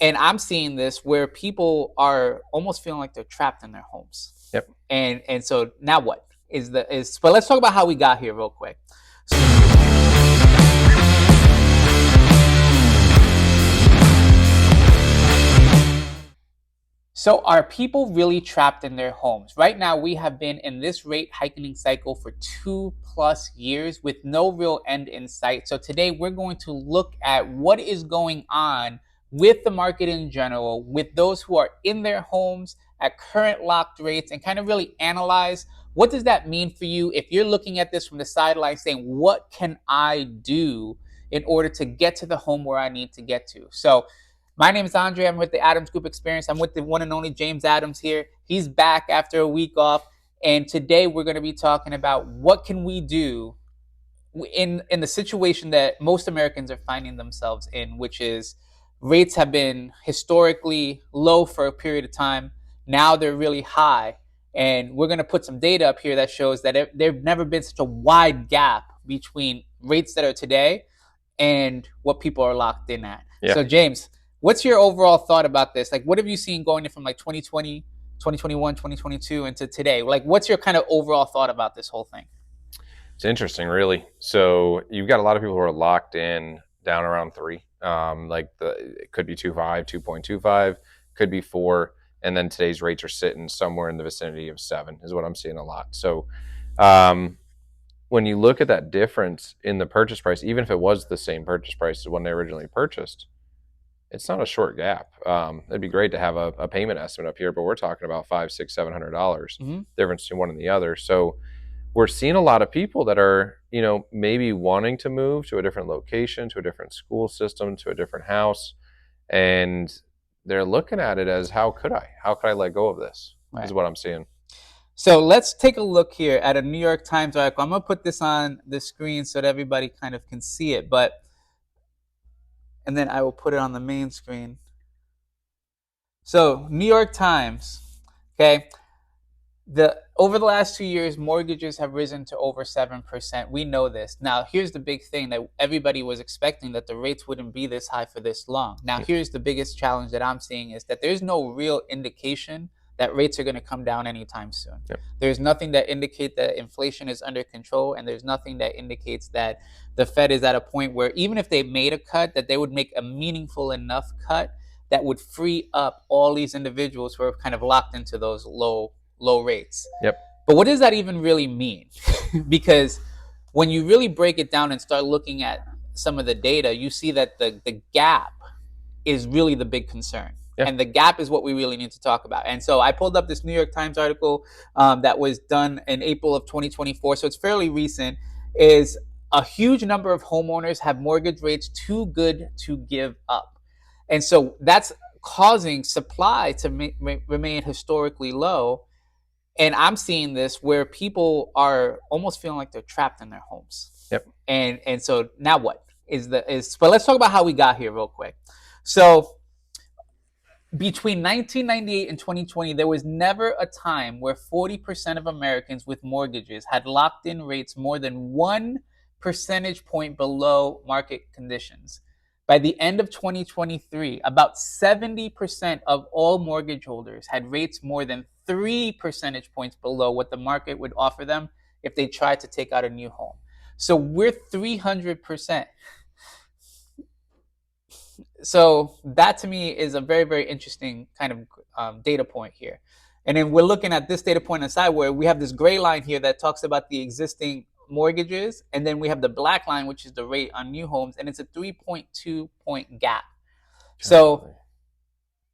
And I'm seeing this where people are almost feeling like they're trapped in their homes. Yep. And so now what but let's talk about how we got here real quick. So are people really trapped in their homes? Right now, we have been in this rate hiking cycle for 2+ years with no real end in sight. So today we're going to look at what is going on with the market in general, with those who are in their homes at current locked rates, and kind of really analyze what does that mean for you if you're looking at this from the sideline saying, what can I do in order to get to the home where I need to get to? So my name is Andre. I'm with the Adams Group Experience. I'm with the one and only James Adams here. He's back after a week off. And today we're going to be talking about what can we do in the situation that most Americans are finding themselves in, which is rates have been historically low for a period of time. Now they're really high. And we're going to put some data up here that shows that there's never been such a wide gap between rates that are today and what people are locked in at. Yeah. So James, what's your overall thought about this? Like, what have you seen going from like 2020, 2021, 2022 into today? Like, what's your kind of overall thought about this whole thing? It's interesting, really. So you've got a lot of people who are locked in down around 3. It could be 2.5, 2.25, could be 4, and then today's rates are sitting somewhere in the vicinity of 7 is what I'm seeing a lot. So when you look at that difference in the purchase price, even if it was the same purchase price as when they originally purchased, it's not a short gap. It'd be great to have a payment estimate up here, but we're talking about $500, $600, $700 difference between one and the other. So we're seeing a lot of people that are, maybe wanting to move to a different location, to a different school system, to a different house, and they're looking at it as, how could I let go of this? Right. Is what I'm seeing. So let's take a look here at a New York Times article. I'm going to put this on the screen so that everybody kind of can see it, and then I will put it on the main screen. So New York Times, okay. Over the last 2 years, mortgages have risen to over 7%. We know this. Now, here's the big thing that everybody was expecting, that the rates wouldn't be this high for this long. Now, here's the biggest challenge that I'm seeing is that there's no real indication that rates are going to come down anytime soon. Yep. There's nothing that indicates that inflation is under control, and there's nothing that indicates that the Fed is at a point where even if they made a cut, that they would make a meaningful enough cut that would free up all these individuals who are kind of locked into those low rates. Yep. But what does that even really mean? Because when you really break it down and start looking at some of the data, you see that the gap is really the big concern. Yeah. And the gap is what we really need to talk about. And so I pulled up this New York Times article that was done in April of 2024. So it's fairly recent. Is a huge number of homeowners have mortgage rates too good to give up. And so that's causing supply to remain historically low. And I'm seeing this where people are almost feeling like they're trapped in their homes. Yep. And so now what but let's talk about how we got here real quick. So between 1998 and 2020, there was never a time where 40% of Americans with mortgages had locked in rates more than 1 percentage point below market conditions. By the end of 2023, about 70% of all mortgage holders had rates more than 3 percentage points below what the market would offer them if they tried to take out a new home. So we're 300%. So that to me is a very, very interesting kind of data point here. And then we're looking at this data point on the side where we have this gray line here that talks about the existing mortgages, and then we have the black line, which is the rate on new homes, and it's a 3.2 point gap. So,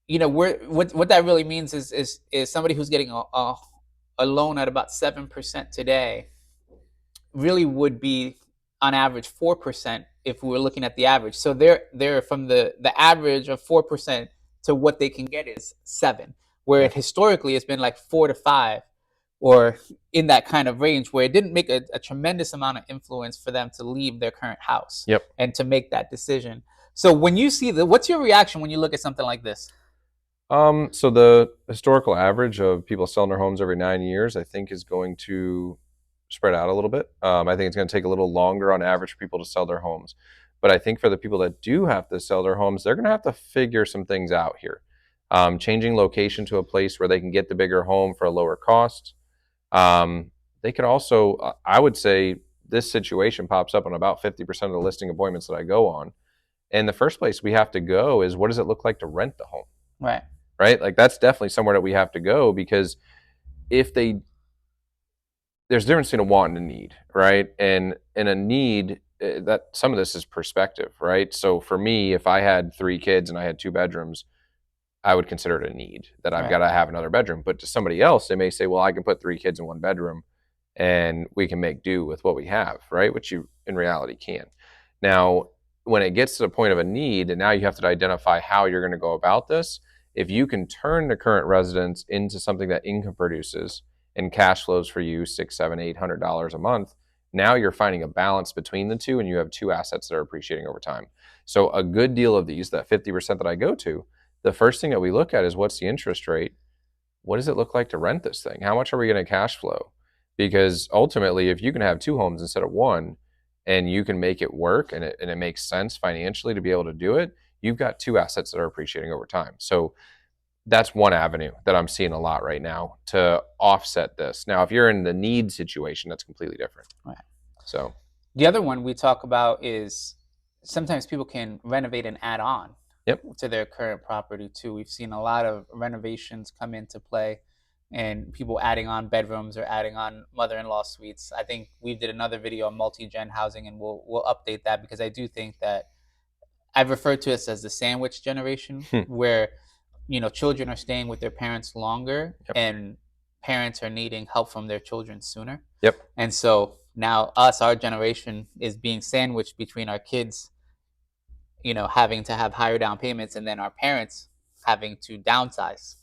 what that really means is somebody who's getting a loan at about 7% today really would be on average 4% if we were looking at the average. So they're from the average of 4% to what they can get is 7, where it historically has been like 4 to 5. Or in that kind of range where it didn't make a tremendous amount of influence for them to leave their current house. Yep. And to make that decision. So when you see what's your reaction when you look at something like this? So the historical average of people selling their homes every 9 years, I think, is going to spread out a little bit. I think it's going to take a little longer on average for people to sell their homes. But I think for the people that do have to sell their homes, they're going to have to figure some things out here. Changing location to a place where they can get the bigger home for a lower cost. Um, they could also, I would say, this situation pops up on about 50% of the listing appointments that I go on. And the first place we have to go is, what does it look like to rent the home? Right. Right? Like that's definitely somewhere that we have to go, because if they there's a difference between a want and a need, right? And in a need, that some of this is perspective, right? So for me, if I had 3 kids and I had 2 bedrooms, I would consider it a need that I've got Right. to have another bedroom. But to somebody else, they may say, well, I can put 3 kids in one bedroom and we can make do with what we have, right? Which you in reality can. Now, when it gets to the point of a need, and now you have to identify how you're going to go about this. If you can turn the current residence into something that income produces and cash flows for you $600, $700, $800 a month, now you're finding a balance between the two, and you have two assets that are appreciating over time. So a good deal of these, that 50% that I go to, the first thing that we look at is, what's the interest rate? What does it look like to rent this thing? How much are we going to cash flow? Because ultimately, if you can have 2 homes instead of one, and you can make it work, and it makes sense financially to be able to do it, you've got two assets that are appreciating over time. So that's one avenue that I'm seeing a lot right now to offset this. Now, if you're in the need situation, that's completely different. Right. So, The other one we talk about is sometimes people can renovate and add on yep, to their current property too. We've seen a lot of renovations come into play and people adding on bedrooms or adding on mother-in-law suites. I think we did another video on multi-gen housing, and we'll update that because I do think that I've referred to this as the sandwich generation, where children are staying with their parents longer yep, and parents are needing help from their children sooner. yep. And so now our generation is being sandwiched between our kids, having to have higher down payments, and then our parents having to downsize.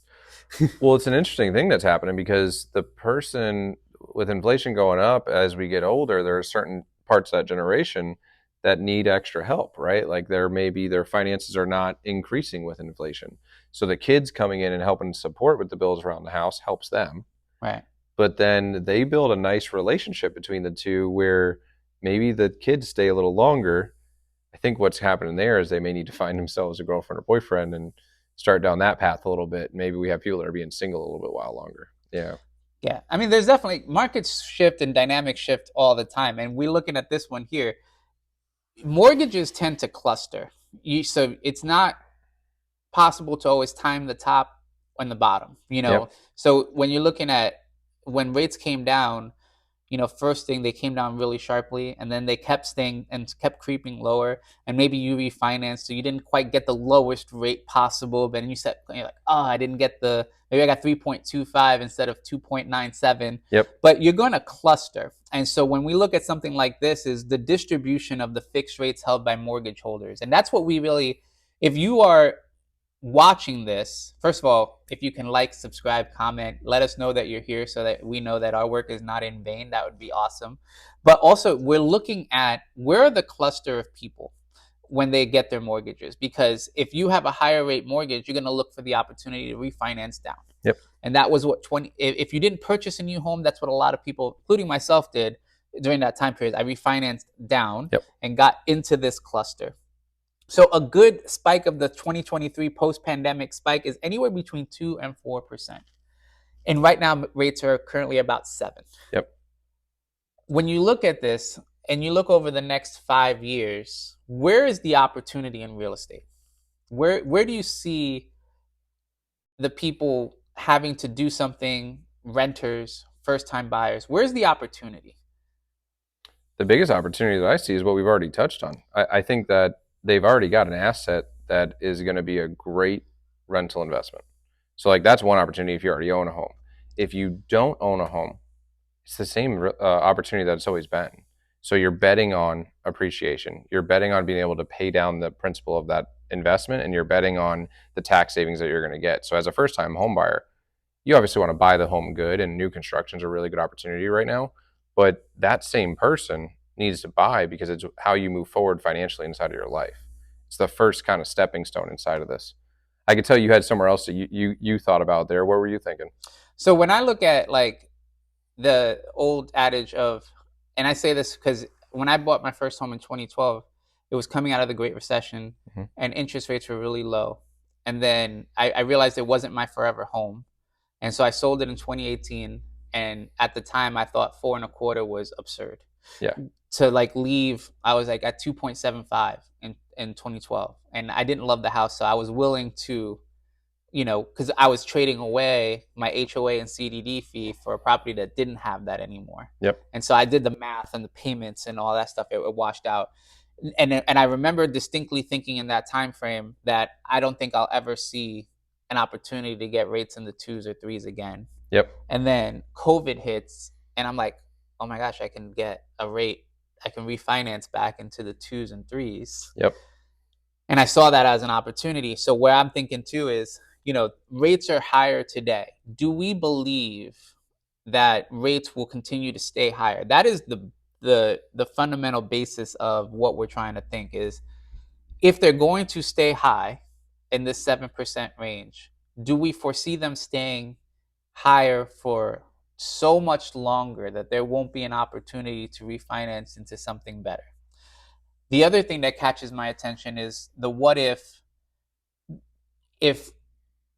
Well, it's an interesting thing that's happening, because the person, with inflation going up as we get older, there are certain parts of that generation that need extra help, right? Like there maybe their finances are not increasing with inflation. So the kids coming in and helping support with the bills around the house helps them. Right. But then they build a nice relationship between the two, where maybe the kids stay a little longer. I think what's happening there is they may need to find themselves a girlfriend or boyfriend and start down that path a little bit. Maybe we have people that are being single a little bit while longer. Yeah. Yeah. I mean, there's definitely markets shift and dynamics shift all the time. And we're looking at this one here. Mortgages tend to cluster. So it's not possible to always time the top and the bottom. Yep. So when you're looking at when rates came down, first thing they came down really sharply, and then they kept staying and kept creeping lower. And maybe you refinanced, so you didn't quite get the lowest rate possible. But then you're like, oh, I didn't get maybe I got 3.25 instead of 2.97. Yep. But you're going to cluster. And so when we look at something like this, is the distribution of the fixed rates held by mortgage holders, and that's what we really, if you are watching this, first of all, if you can like, subscribe, comment, let us know that you're here so that we know that our work is not in vain. That would be awesome. But also, we're looking at where are the cluster of people when they get their mortgages, because if you have a higher rate mortgage, you're going to look for the opportunity to refinance down. Yep. And that was what if you didn't purchase a new home, that's what a lot of people, including myself, did during that time period. I refinanced down Yep. and got into this cluster. So a good spike of the 2023 post-pandemic spike is anywhere between 2 and 4%. And right now rates are currently about 7. Yep. When you look at this and you look over the next 5 years, where is the opportunity in real estate? Where do you see the people having to do something, renters, first-time buyers? Where's the opportunity? The biggest opportunity that I see is what we've already touched on. I think that they've already got an asset that is going to be a great rental investment. So, like, that's one opportunity if you already own a home. If you don't own a home, it's the same opportunity that it's always been. So, you're betting on appreciation. You're betting on being able to pay down the principal of that investment, and you're betting on the tax savings that you're going to get. So, as a first time home buyer, you obviously want to buy the home good, and new construction is a really good opportunity right now. But that same person needs to buy because it's how you move forward financially inside of your life. It's the first kind of stepping stone inside of this. I could tell you had somewhere else that you thought about there. What were you thinking? So when I look at like the old adage of, and I say this because when I bought my first home in 2012, It was coming out of the Great Recession, Mhm. and interest rates were really low. And then I realized it wasn't my forever home, and so I sold it in 2018. And at the time, I thought four and a quarter was absurd. Yeah. To like leave, I was like at 2.75 in 2012, and I didn't love the house, so I was willing to, because I was trading away my HOA and CDD fee for a property that didn't have that anymore. Yep. And so I did the math and the payments and all that stuff. It washed out. And I remember distinctly thinking in that time frame that I don't think I'll ever see an opportunity to get rates in the twos or threes again. Yep. And then COVID hits, and I'm like, oh my gosh, I can get a rate. I can refinance back into the twos and threes. Yep. And I saw that as an opportunity. So where I'm thinking too is, rates are higher today. Do we believe that rates will continue to stay higher? That is the fundamental basis of what we're trying to think is, if they're going to stay high in this 7% range, do we foresee them staying higher for so much longer that there won't be an opportunity to refinance into something better? The other thing that catches my attention is the what if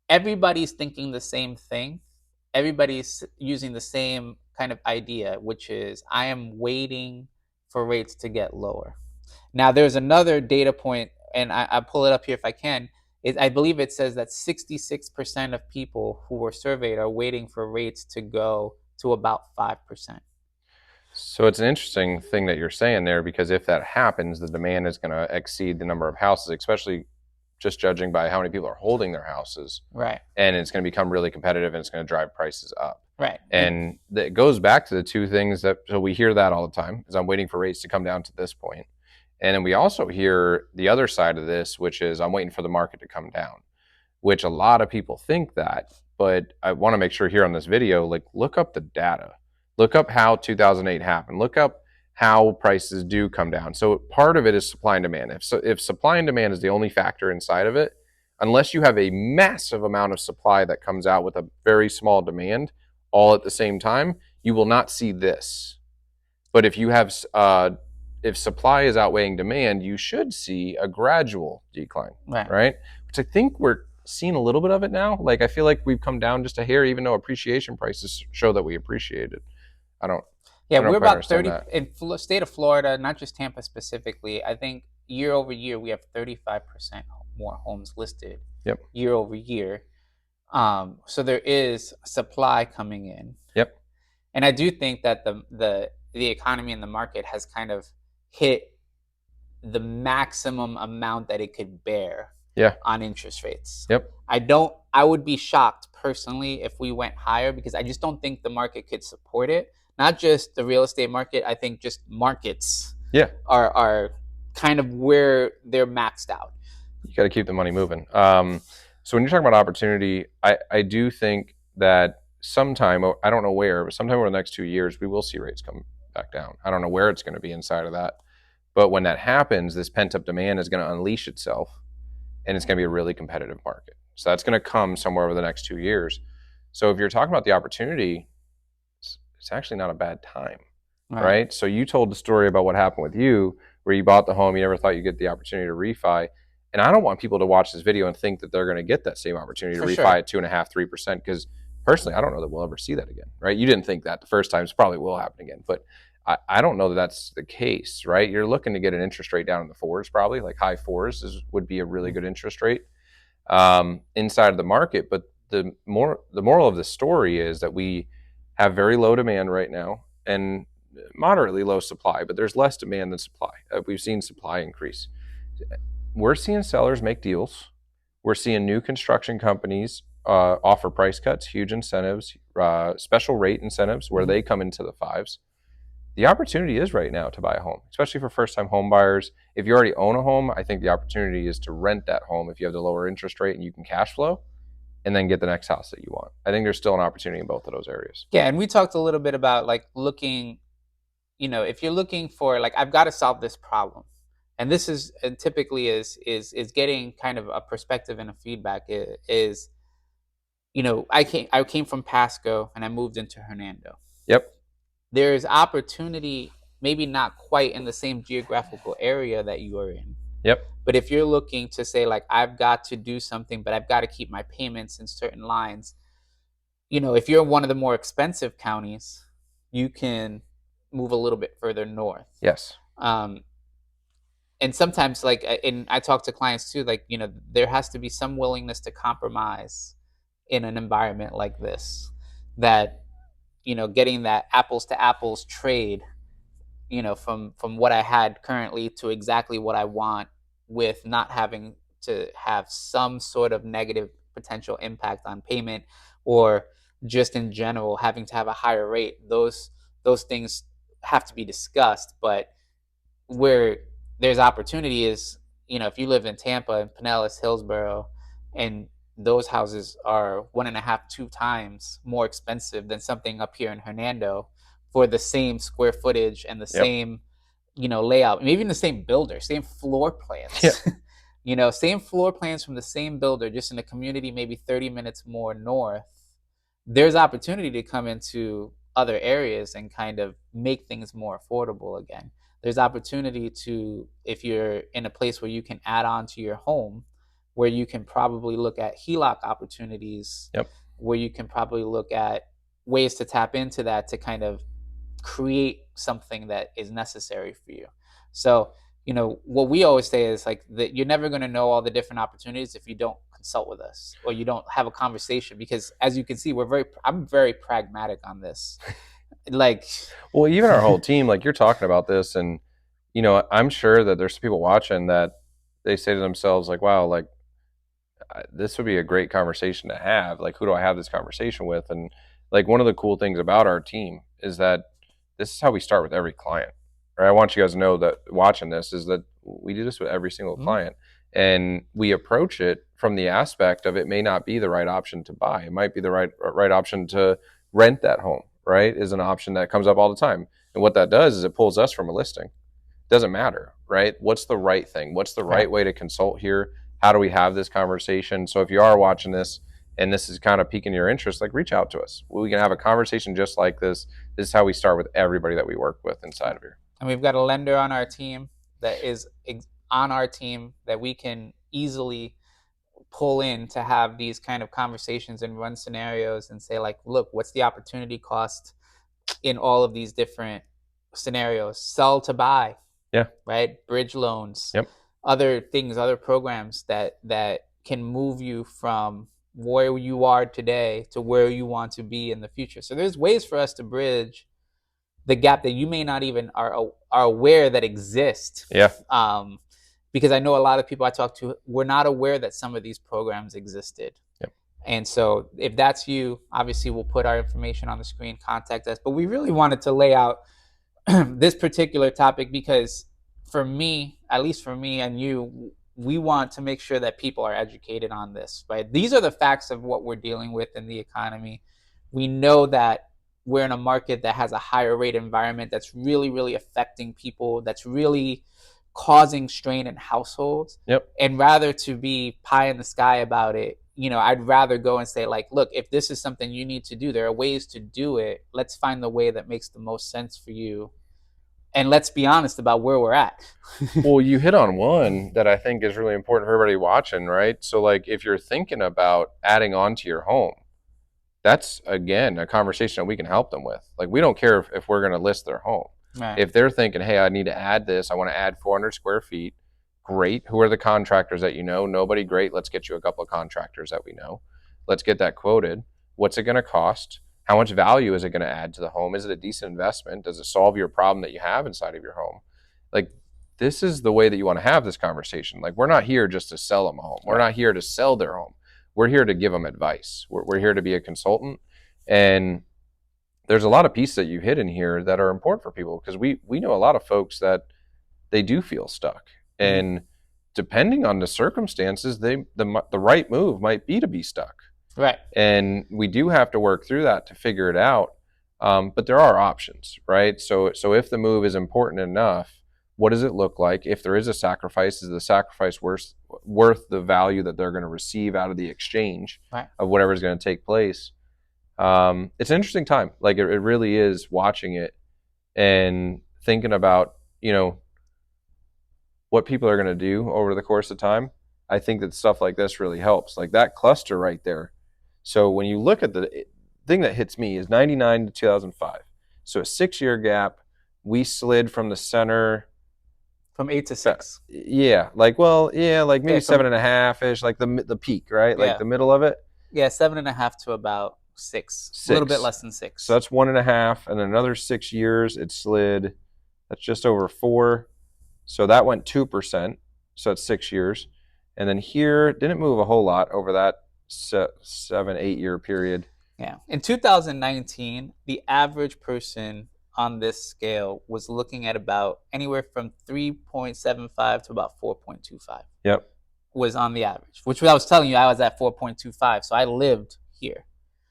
everybody's thinking the same thing, everybody's using the same kind of idea, which is I am waiting for rates to get lower. Now, there's another data point, and I pull it up here if I can. I believe it says that 66% of people who were surveyed are waiting for rates to go to about 5%. So it's an interesting thing that you're saying there, because if that happens, the demand is going to exceed the number of houses, especially just judging by how many people are holding their houses. Right. And it's going to become really competitive, and it's going to drive prices up. Right. And it goes back to the two things that, so we hear that all the time, is I'm waiting for rates to come down to this point. And then we also hear the other side of this, which is I'm waiting for the market to come down, which a lot of people think that. But I want to make sure here on this video, like, look up the data. Look up how 2008 happened. Look up how prices do come down. So part of it is supply and demand. If supply and demand is the only factor inside of it, unless you have a massive amount of supply that comes out with a very small demand all at the same time, you will not see this. But if you have if supply is outweighing demand, you should see a gradual decline, right? Which I think we're seeing a little bit of it now. Like, I feel like we've come down just a hair, even though appreciation prices show that we appreciate it. I don't Yeah, know we're if I about understand 30 that. in state of Florida, not just Tampa specifically. I think year over year we have 35% more homes listed Yep. year over year. So there is supply coming in. Yep. And I do think that the economy and the market has kind of hit the maximum amount that it could bear Yeah. on interest rates. Yep. I would be shocked personally if we went higher, because I just don't think the market could support it. Not just the real estate market, I think just markets Yeah. are kind of where they're maxed out. You got to keep the money moving. So when you're talking about opportunity, I do think that sometime, I don't know where, but sometime over the next 2 years, we will see rates come back down. I don't know where it's going to be inside of that. But when that happens, this pent up demand is going to unleash itself, and it's going to be a really competitive market. So that's going to come somewhere over the next 2 years. So if you're talking about the opportunity, it's actually not a bad time, right? So you told the story about what happened with you, where you bought the home, you never thought you'd get the opportunity to refi. And I don't want people to watch this video and think that they're going to get that same opportunity to refi at 2.5%, 3%, because personally, I don't know that we'll ever see that again, right? You didn't think that the first time, so probably will happen again. But I don't know that that's the case, right? You're looking to get an interest rate down in the fours, probably like high fours would be a really good interest rate inside of the market. But the moral of the story is that we have very low demand right now and moderately low supply, but there's less demand than supply. We've seen supply increase. We're seeing sellers make deals. We're seeing new construction companies offer price cuts, huge incentives, special rate incentives where they come into the fives. The opportunity is right now to buy a home, especially for first-time home buyers. If you already own a home, I think the opportunity is to rent that home if you have the lower interest rate and you can cash flow, and then get the next house that you want. I think there's still an opportunity in both of those areas. Yeah, and we talked a little bit about like looking, if you're looking for like I've got to solve this problem, and this is and typically is getting kind of a perspective and a feedback is I came from Pasco and I moved into Hernando. Yep. There is opportunity maybe not quite in the same geographical area that you are in. Yep. But if you're looking to say, like, I've got to do something, but I've got to keep my payments in certain lines, if you're in one of the more expensive counties, you can move a little bit further north. Yes. Um, and sometimes, like, and I talk to clients too, like, there has to be some willingness to compromise in an environment like this, that, getting that apples to apples trade, from what I had currently to exactly what I want, with not having to have some sort of negative potential impact on payment, or just in general having to have a higher rate. Those things have to be discussed. But where there's opportunity is, if you live in Tampa and Pinellas, Hillsborough, and those houses are 1.5, 2 times more expensive than something up here in Hernando for the same square footage and the Yep. same, layout, maybe even the same builder, same floor Yeah. plans. Same floor plans from the same builder, just in a community maybe 30 minutes more north. There's opportunity to come into other areas and kind of make things more affordable again. There's opportunity to, if you're in a place where you can add on to your home, where you can probably look at HELOC opportunities, Yep. where you can probably look at ways to tap into that to kind of create something that is necessary for you. So, what we always say is, like, that you're never going to know all the different opportunities if you don't consult with us or you don't have a conversation, because as you can see, I'm very pragmatic on this. Like, Well, even our whole team, like you're talking about this, and I'm sure that there's people watching that they say to themselves, like, "Wow, like this would be a great conversation to have. Like, who do I have this conversation with?" And like one of the cool things about our team is that this is how we start with every client. Right? I want you guys to know that watching this is that we do this with every single mm, client, and we approach it from the aspect of it may not be the right option to buy. It might be the right option to rent that home. Right? Is an option that comes up all the time, and what that does is it pulls us from a listing. Doesn't matter, right? What's the right thing? What's the right. right way to consult here? How do we have this conversation? So if you are watching this and this is kind of piquing your interest, like reach out to us. We can have a conversation just like this. This is how we start with everybody that we work with inside of here. And we've got a lender on our team that is on our team that we can easily pull in to have these kind of conversations and run scenarios and say, like, look, what's the opportunity cost in all of these different scenarios? Sell to buy, Yeah. right? Bridge loans, Yep. other things, other programs that can move you from where you are today to where you want to be in the future. So there's ways for us to bridge the gap that you may not even are aware that exist. Yeah. Because I know a lot of people I talk to were not aware that some of these programs existed. Yep. And so if that's you, obviously we'll put our information on the screen, contact us. But we really wanted to lay out this particular topic because, for me, at least for me and you, we want to make sure that people are educated on this, right? These are the facts of what we're dealing with in the economy. We know that we're in a market that has a higher rate environment that's really, really affecting people, that's really causing strain in households. Yep. And rather to be pie in the sky about it, I'd rather go and say, like, look, if this is something you need to do, there are ways to do it. Let's find the way that makes the most sense for you. And let's be honest about where we're at. Well, you hit on one that I think is really important for everybody watching, right? So, like, if you're thinking about adding on to your home, that's again a conversation that we can help them with. Like, we don't care if we're going to list their home. Right. If they're thinking, hey, I need to add this, I want to add 400 square feet, great. Who are the contractors that you know? Nobody, great. Let's get you a couple of contractors that we know. Let's get that quoted. What's it going to cost? How much value is it going to add to the home? Is it a decent investment? Does it solve your problem that you have inside of your home? Like, this is the way that you want to have this conversation. Like, we're not here just to sell them a home. We're not here to sell their home. We're here to give them advice. We're here to be a consultant. And there's a lot of pieces that you hit in here that are important for people because we know a lot of folks that they do feel stuck. And depending on the circumstances, the right move might be to be stuck. Right. And we do have to work through that to figure it out. But there are options, right? So if the move is important enough, what does it look like? If there is a sacrifice, is the sacrifice worth the value that they're going to receive out of the exchange of whatever is going to take place? It's an interesting time. Like, it really is watching it. And thinking about, what people are going to do over the course of time, I think that stuff like this really helps. Like that cluster right there. So when you look at the thing that hits me is 99 to 2005. So a 6 year gap. We slid from the center. From 8 to 6. Yeah, like, well, yeah, like Yeah, maybe seven from and a half ish, like the peak, right? Like yeah, the middle of it. yeah, 7.5 to about 6, a little bit 6. less than So 6. that's 1.5, and another 6 years it slid. That's just over 4. So that went 2%. So that's 6 years. And then here didn't move a whole lot over that 7, 8 year period. Yeah. In 2019, the average person on this scale was looking at about anywhere from 3.75 to about 4.25 Yep. was on the average, which I was telling you I was at 4.25. So I lived here.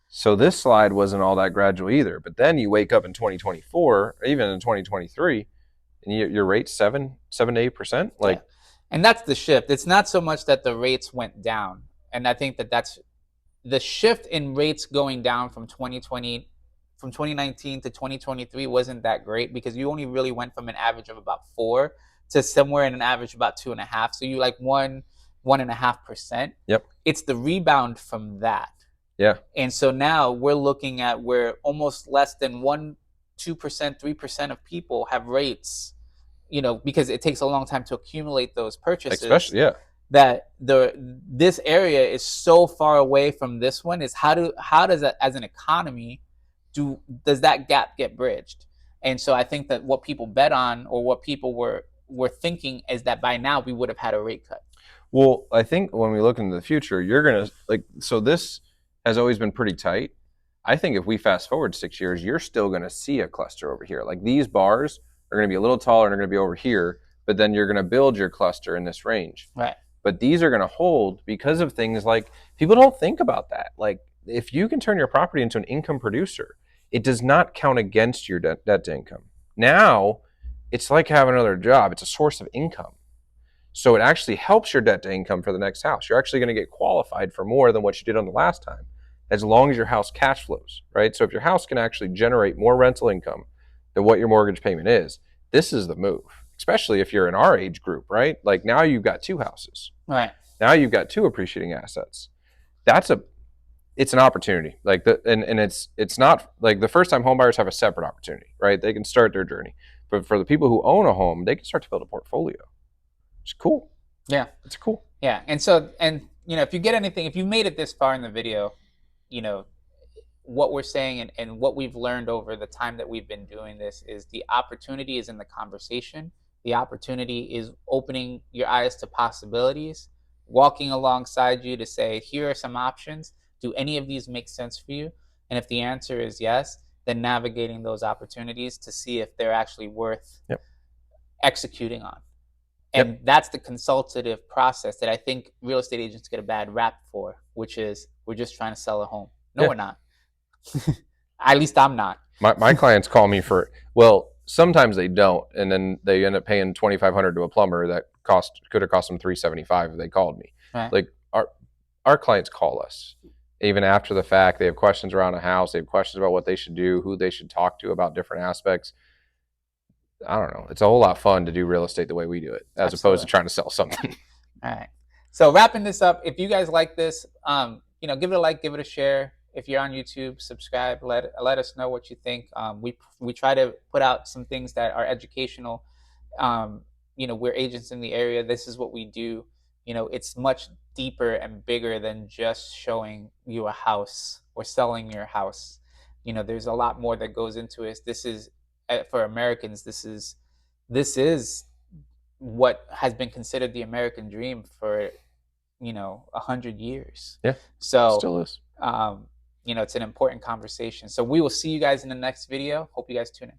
So this slide wasn't all that gradual either. But then you wake up in 2024, or even in 2023, and your rate's 7 to 8%. Yeah. Like, And that's the shift. It's not so much that the rates went down. And I think that that's the shift in rates going down from 2019 to 2023 wasn't that great because you only really went from an average of about 4 to somewhere in an average about 2.5. So you like 1.5%. yep. It's the rebound from that. Yeah. And so now we're looking at where almost less than 2%, 3% of people have rates, because it takes a long time to accumulate those purchases, Especially, yeah. that this area is so far away from this one. Is how does that, as an economy, does that gap get bridged? And so I think that what people bet on, or what people were thinking, is that by now we would have had a rate cut. Well, I think when we look into the future, you're going to like, so this has always been pretty tight. I think if we fast forward 6 years, you're still going to see a cluster over here. Like these bars are going to be a little taller and they're going to be over here, but then you're going to build your cluster in this range. Right. But these are going to hold because of things like people don't think about that. Like if you can turn your property into an income producer, it does not count against your debt to income. Now, it's like having another job. It's a source of income. So it actually helps your debt to income for the next house. You're actually going to get qualified for more than what you did on the last time, as long as your house cash flows, right? So if your house can actually generate more rental income than what your mortgage payment is, this is the move, especially if you're in our age group, right? Like now you've got 2 houses. Right. Now you've got 2 appreciating assets. It's an opportunity. Like it's not like the first time home buyers have a separate opportunity, right? They can start their journey. But for the people who own a home, they can start to build a portfolio. It's cool. Yeah. It's cool. Yeah. And so, if you get anything, if you made it this far in the video, what we're saying, and what we've learned over the time that we've been doing this, is the opportunity is in the conversation. The opportunity is opening your eyes to possibilities, walking alongside you to say, here are some options. Do any of these make sense for you? And if the answer is yes, then navigating those opportunities to see if they're actually worth Yep. executing on. And Yep. that's the consultative process that I think real estate agents get a bad rap for, which is we're just trying to sell a home. No, Yeah. we're not. At least I'm not. My clients call me for, well, sometimes they don't, and then they end up paying $2,500 to a plumber that could have cost them $375 if they called me. Right. Like our clients call us even after the fact. They have questions around a house. They have questions about what they should do, who they should talk to about different aspects. I don't know. It's a whole lot of fun to do real estate the way we do it, as opposed to trying to sell something. All right. So wrapping this up, if you guys like this, give it a like, give it a share. If you're on YouTube, subscribe. Let us know what you think. We try to put out some things that are educational. We're agents in the area. This is what we do. It's much deeper and bigger than just showing you a house or selling your house. There's a lot more that goes into it. This is, for Americans, this is what has been considered the American dream for 100 years. Yeah. So still is. it's an important conversation. So we will see you guys in the next video. Hope you guys tune in.